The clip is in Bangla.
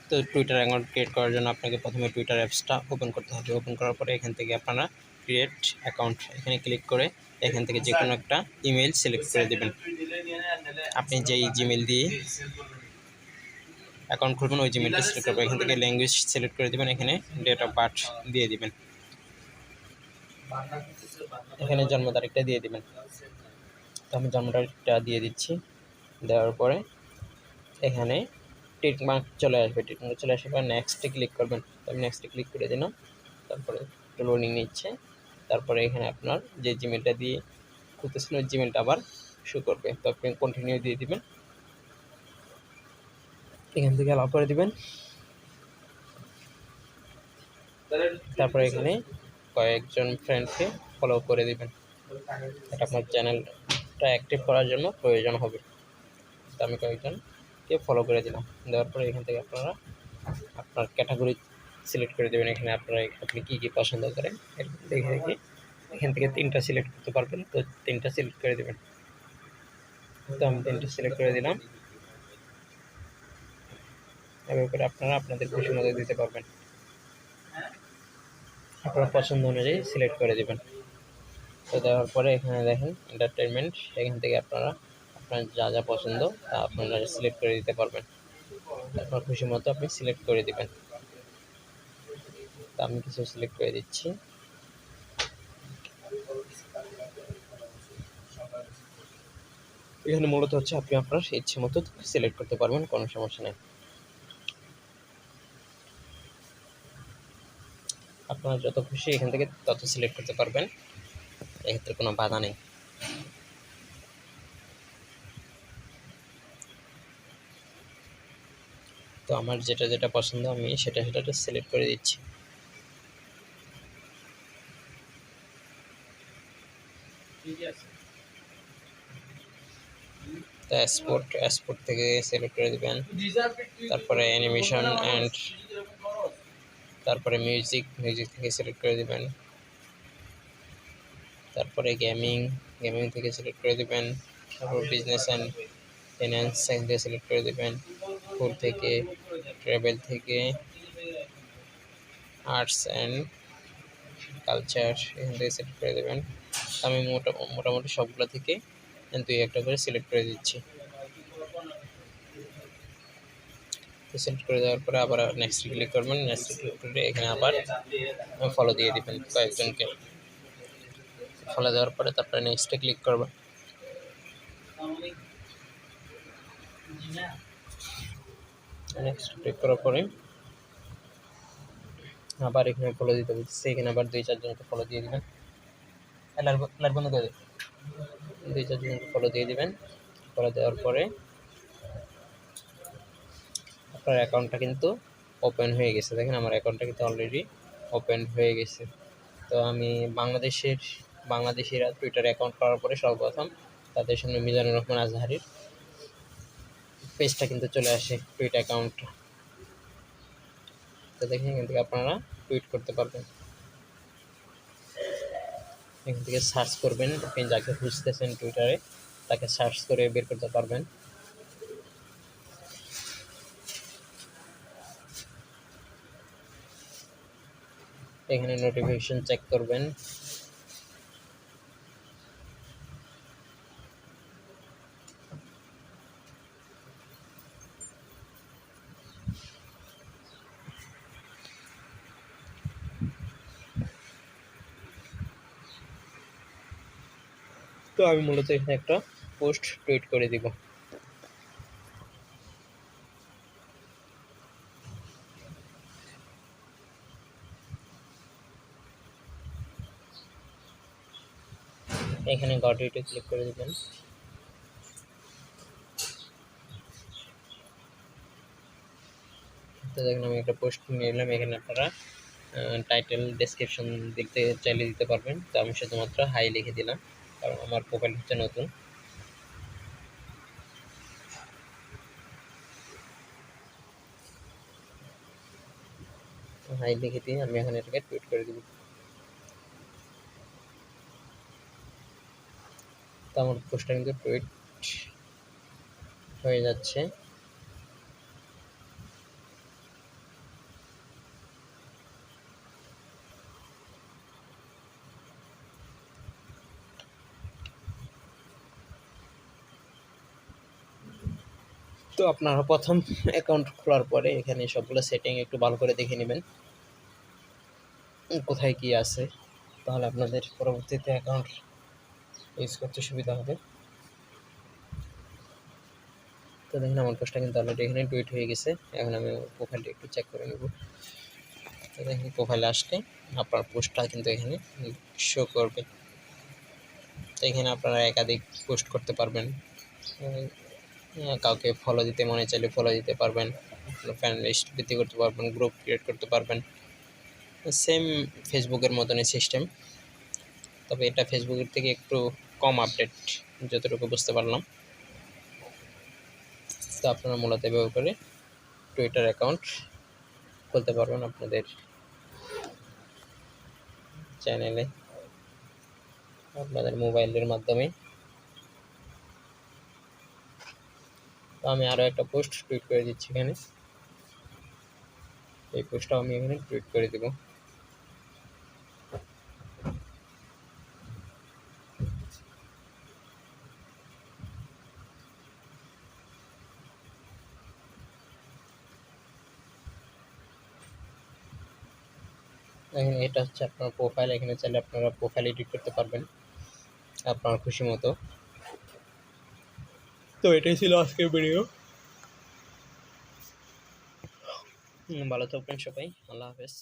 তো টুইটার অ্যাকাউন্ট ক্রিয়েট করার জন্য আপনাকে প্রথমে টুইটার অ্যাপসটা ওপেন করতে হবে। ওপেন করার পরে এখান থেকে আপনারা ক্রিয়েট অ্যাকাউন্ট এখানে ক্লিক করে এখান থেকে যে কোনো একটা ইমেল সিলেক্ট করে দেবেন। আপনি যেই জিমেল দিয়ে অ্যাকাউন্ট খুলবেন ওই জিমেলটা সিলেক্ট করবেন। এখান থেকে ল্যাঙ্গুয়েজ সিলেক্ট করে দেবেন, এখানে ডেট অফ বার্থ দিয়ে দিবেন, এখানে জন্ম তারিখটা দিয়ে দিবেন। তো আমি জন্ম তারিখটা দিয়ে দিচ্ছি। দেওয়ার পরে এখানে টিক মার্ক চলে আসবে, টিক মার্ক চলে আসার পর নেক্সটে ক্লিক করবেন। তো আমি নেক্সটে ক্লিক করে দিলাম। তারপরে একটু লোডিং নিচ্ছে। তারপরে এখানে আপনার যে জিমেলটা দিয়ে খুলতেছেন ওই জিমেলটা আবার শো করবে। তো আপনি কন্টিনিউ দিয়ে দিবেন, এখান থেকে অ্যালাউ করে দিবেন। তারপরে এখানে কয়েকজন ফ্রেন্ডকে ফলো করে দিবেন, এটা আপনার চ্যানেলটা অ্যাক্টিভ করার জন্য প্রয়োজন হবে। তো আমি কয়েকজনকে ফলো করে দিলাম। দেওয়ার পরে এখান থেকে আপনারা আপনার ক্যাটাগরি সিলেক্ট করে দেবেন। এখানে আপনি কী কী পছন্দ করেন দেখে দেখে এখান থেকে 3টা সিলেক্ট করতে পারবেন। তো 3টা সিলেক্ট করে দেবেন। তো আমি 3টা সিলেক্ট করে দিলাম। এভাবে করে আপনারা আপনাদের খুশি মতো দিতে পারবেন, আপনার পছন্দ অনুযায়ী সিলেক্ট করে দেবেন। তো দেওয়ার পরে এখানে দেখেন এন্টারটেনমেন্ট, এখান থেকে আপনারা আপনার যা যা পছন্দ তা আপনারা সিলেক্ট করে দিতে পারবেন। আপনার খুশি মতো আপনি সিলেক্ট করে দিবেন। তো আমি কিছু সিলেক্ট করে দিচ্ছি। এখানে মূলত হচ্ছে আপনি আপনার ইচ্ছে মতো সিলেক্ট করতে পারবেন, কোনো সমস্যা নেই। আপনারা যত খুশি এখান থেকে তত সিলেক্ট করতে পারবেন, এক্ষেত্রে কোনো বাধা নেই। তো আমার যেটা যেটা পছন্দ আমি সেটা সিলেক্ট করে দিচ্ছি। তো স্পোর্ট থেকে সিলেক্ট করে দিবেন। তারপরে অ্যানিমেশন অ্যান্ড তারপরে মিউজিক থেকে সিলেক্ট করে দিবেন। তারপরে গেমিং থেকে সিলেক্ট করে দিবেন। তারপর বিজনেস অ্যান্ড ফাইন্যান্স থেকে সিলেক্ট করে দিবেন। ফুড থেকে, ট্রাভেল থেকে, আর্টস অ্যান্ড কালচার এখান থেকে সিলেক্ট করে দেবেন। আমি মোটামুটি সবগুলো থেকে 2-1টা করে সিলেক্ট করে দিচ্ছি। তো সিলেক্ট করে দেওয়ার পরে আবার নেক্সট ক্লিক করবেন। নেক্সট ক্লিক করে এখানে আবার ফলো দিয়ে দিবেন কয়েকজনকে। ফলো দেওয়ার পরে তারপরে নেক্সটে ক্লিক করবেন। নেক্সট ক্লিক করার পরে আবার এখানে ফলো দিতে বলছে, এখানে আবার 2-4 জনকে ফলো দিয়ে দিবেন। লাইট বন্ধ করে 2-4 জনকে ফলো দিয়ে দিবেন। ফলো দেওয়ার পরে আপনার অ্যাকাউন্টটা কিন্তু ওপেন হয়ে গেছে। দেখেন আমার অ্যাকাউন্টটা কিন্তু অলরেডি ওপেন হয়ে গেছে। তো আমি বাংলাদেশিরা টুইটার অ্যাকাউন্ট করার পরে সর্বপ্রথম তাদের সামনে মিজানুর রহমান আজহারির পেজটা কিন্তু চলে আসে, টুইট অ্যাকাউন্ট। তো দেখেন এখান থেকে আপনারা টুইট করতে পারবেন। এখান থেকে সার্চ করবেন, আপনি যাকে খুঁজতেছেন টুইটারে তাকে সার্চ করে বের করতে পারবেন। এখানে নোটিফিকেশন চেক করবেন। তো আমি মূলত এখানে একটা পোস্ট টুইট করে দিব। এখানে গট ইটে ক্লিক করে দিবেন। তো দেখেন আমি একটা পোস্ট নিয়ে নিলাম। এখানে আপনারা টাইটেল ডেসক্রিপশন চাইলে দিতে পারবেন। তো আমি শুধুমাত্র হাই লিখে দিলাম, কারণ আমার প্রোফাইল হচ্ছে নতুন। হাই লিখে দিয়ে আমি এখানে এটাকে টুইট করে দিব। তো আমার পোস্টটা কিন্তু টুইট হয়ে যাচ্ছে। তো আপনারা প্রথম অ্যাকাউন্ট খোলার পরে এখানে সবগুলো সেটিং একটু ভালো করে দেখে নেবেন কোথায় কি আছে, তাহলে আপনাদের পরবর্তীতে অ্যাকাউন্ট ইউজ করতে সুবিধা হবে। তো দেখেন আমার পোস্টটা কিন্তু অলরেডি এখানে টুইট হয়ে গেছে। এখন আমি প্রোফাইলটা একটু চেক করে নেব। তো দেখেন প্রোফাইলে আসলে আপনার পোস্টটা কিন্তু এখানে শো করবে। তো এখানে আপনারা একাধিক পোস্ট করতে পারবেন, কাউকে ফলো দিতে মনে চাইলে ফলো দিতে পারবেন, ফ্রেন্ড লিস্ট বৃদ্ধি করতে পারবেন, গ্রুপ ক্রিয়েট করতে পারবেন। সেম ফেসবুকের মতনই সিস্টেম, তবে এটা ফেসবুকের থেকে একটু কম আপডেট যতটুকু বুঝতে পারলাম। তো আপনারা মূলত এভাবে করে টুইটার অ্যাকাউন্ট খুলতে পারবেন আপনাদের চ্যানেলে আপনাদের মোবাইলের মাধ্যমে। তো আমি আরও একটা পোস্ট টুইট করে দিচ্ছি এখানে, এই পোস্টটাও আমি এখানে টুইট করে দেব। এখানে এটা হচ্ছে আপনার প্রোফাইল, এখানে চাইলে আপনারা প্রোফাইল এডিট করতে পারবেন আপনার খুশি মতো। তো এটাই ছিল আজকের ভিডিও। ভালো থাকবেন সবাই, আল্লাহ হাফেজ।